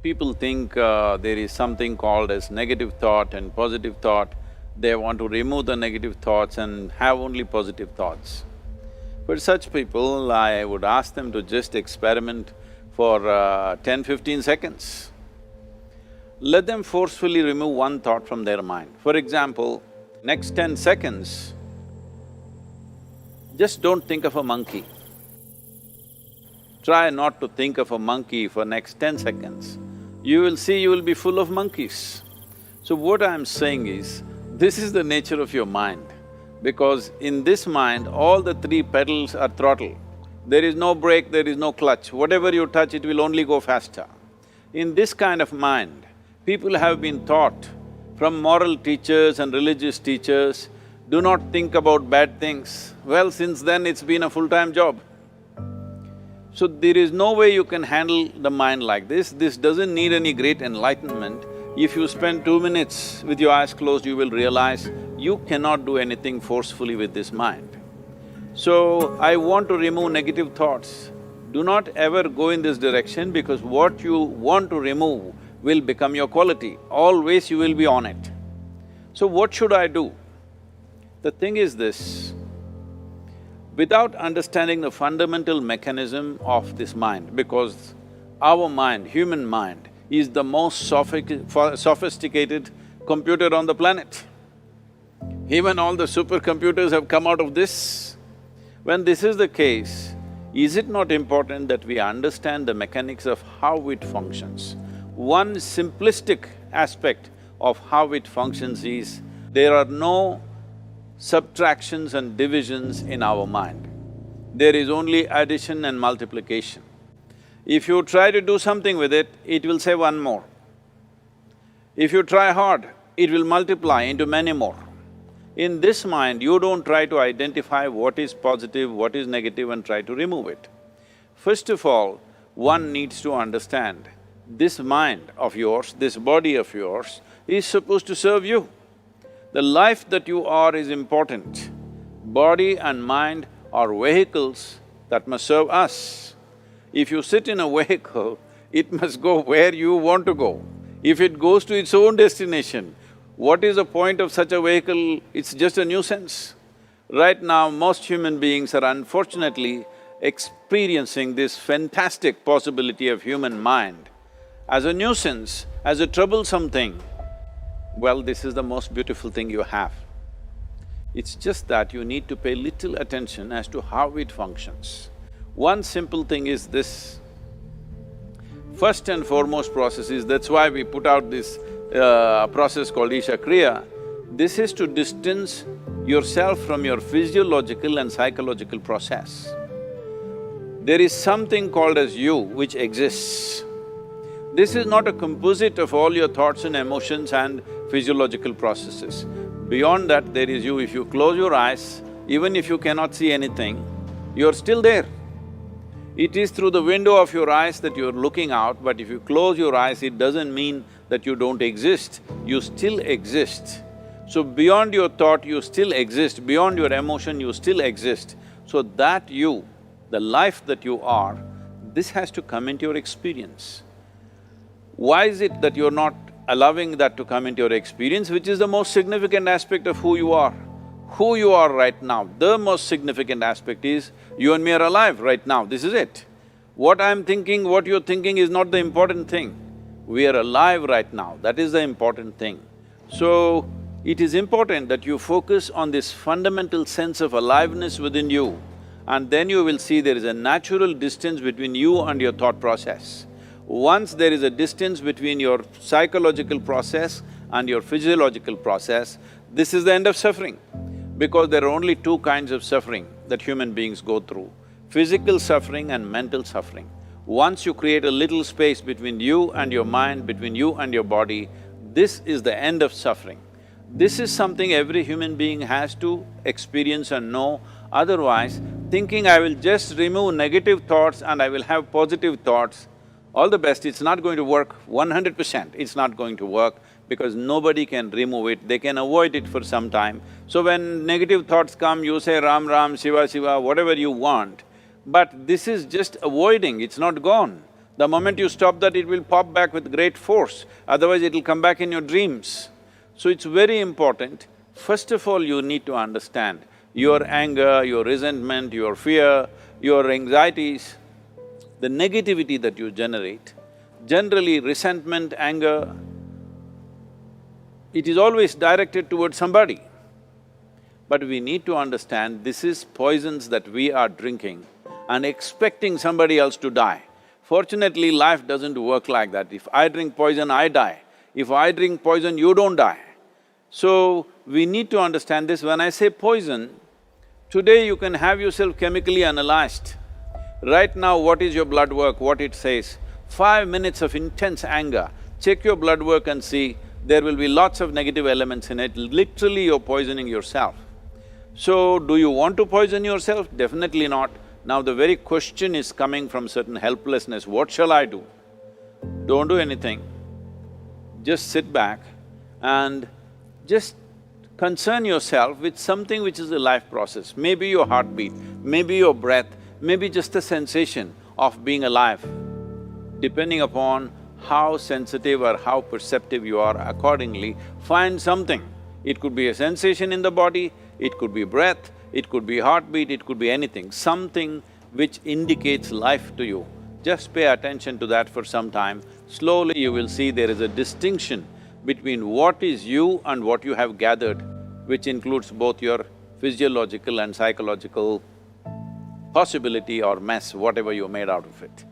People think there is something called as negative thought and positive thought. They want to remove the negative thoughts and have only positive thoughts. For such people, I would ask them to just experiment for 10-15 seconds. Let them forcefully remove one thought from their mind. For example, next 10 seconds, just don't think of a monkey. Try not to think of a monkey for next 10 seconds. You will see you will be full of monkeys. So what I'm saying is, this is the nature of your mind, because in this mind, all the three pedals are throttle. There is no brake, there is no clutch. Whatever you touch, it will only go faster. In this kind of mind, people have been taught from moral teachers and religious teachers, do not think about bad things. Well, since then it's been a full-time job. So there is no way you can handle the mind like this. This doesn't need any great enlightenment. If you spend 2 minutes with your eyes closed, you will realize you cannot do anything forcefully with this mind. So, I want to remove negative thoughts. Do not ever go in this direction, because what you want to remove will become your quality. Always you will be on it. So what should I do? The thing is this, without understanding the fundamental mechanism of this mind, because our mind, human mind, is the most sophisticated computer on the planet. Even all the supercomputers have come out of this. When this is the case, is it not important that we understand the mechanics of how it functions? One simplistic aspect of how it functions is, there are no subtractions and divisions in our mind. There is only addition and multiplication. If you try to do something with it, it will say one more. If you try hard, it will multiply into many more. In this mind, you don't try to identify what is positive, what is negative and try to remove it. First of all, one needs to understand, this mind of yours, this body of yours is supposed to serve you. The life that you are is important. Body and mind are vehicles that must serve us. If you sit in a vehicle, it must go where you want to go. If it goes to its own destination, what is the point of such a vehicle? It's just a nuisance. Right now, most human beings are unfortunately experiencing this fantastic possibility of human mind as a nuisance, as a troublesome thing. Well, this is the most beautiful thing you have. It's just that you need to pay little attention as to how it functions. One simple thing is this. First and foremost process is, that's why we put out this process called Isha Kriya. This is to distance yourself from your physiological and psychological process. There is something called as you which exists. This is not a composite of all your thoughts and emotions and physiological processes. Beyond that, there is you. If you close your eyes, even if you cannot see anything, you're still there. It is through the window of your eyes that you're looking out, but if you close your eyes, it doesn't mean that you don't exist, you still exist. So beyond your thought, you still exist, beyond your emotion, you still exist. So that you, the life that you are, this has to come into your experience. Why is it that you're not allowing that to come into your experience, which is the most significant aspect of who you are? Who you are right now, the most significant aspect is, you and me are alive right now, this is it. What I'm thinking, what you're thinking is not the important thing. We are alive right now, that is the important thing. So, it is important that you focus on this fundamental sense of aliveness within you, and then you will see there is a natural distance between you and your thought process. Once there is a distance between your psychological process and your physiological process, this is the end of suffering. Because there are only two kinds of suffering that human beings go through, physical suffering and mental suffering. Once you create a little space between you and your mind, between you and your body, this is the end of suffering. This is something every human being has to experience and know, otherwise thinking I will just remove negative thoughts and I will have positive thoughts, all the best, it's not going to work 100%, it's not going to work, because nobody can remove it, they can avoid it for some time. So when negative thoughts come, you say Ram Ram, Shiva Shiva, whatever you want, but this is just avoiding, it's not gone. The moment you stop that, it will pop back with great force, otherwise it'll come back in your dreams. So it's very important, first of all you need to understand your anger, your resentment, your fear, your anxieties, the negativity that you generate. Generally resentment, anger, it is always directed towards somebody. But we need to understand this is poisons that we are drinking and expecting somebody else to die. Fortunately, life doesn't work like that. If I drink poison, I die. If I drink poison, you don't die. So, we need to understand this. When I say poison, today you can have yourself chemically analyzed. Right now, what is your blood work, what it says? 5 minutes of intense anger, check your blood work and see, there will be lots of negative elements in it, literally you're poisoning yourself. So, do you want to poison yourself? Definitely not. Now the very question is coming from certain helplessness, what shall I do? Don't do anything, just sit back and just concern yourself with something which is a life process. Maybe your heartbeat, maybe your breath, maybe just the sensation of being alive. Depending upon how sensitive or how perceptive you are, accordingly, find something. It could be a sensation in the body, it could be breath, it could be heartbeat, it could be anything, something which indicates life to you. Just pay attention to that for some time. Slowly you will see there is a distinction between what is you and what you have gathered, which includes both your physiological and psychological possibility or mess, whatever you made out of it.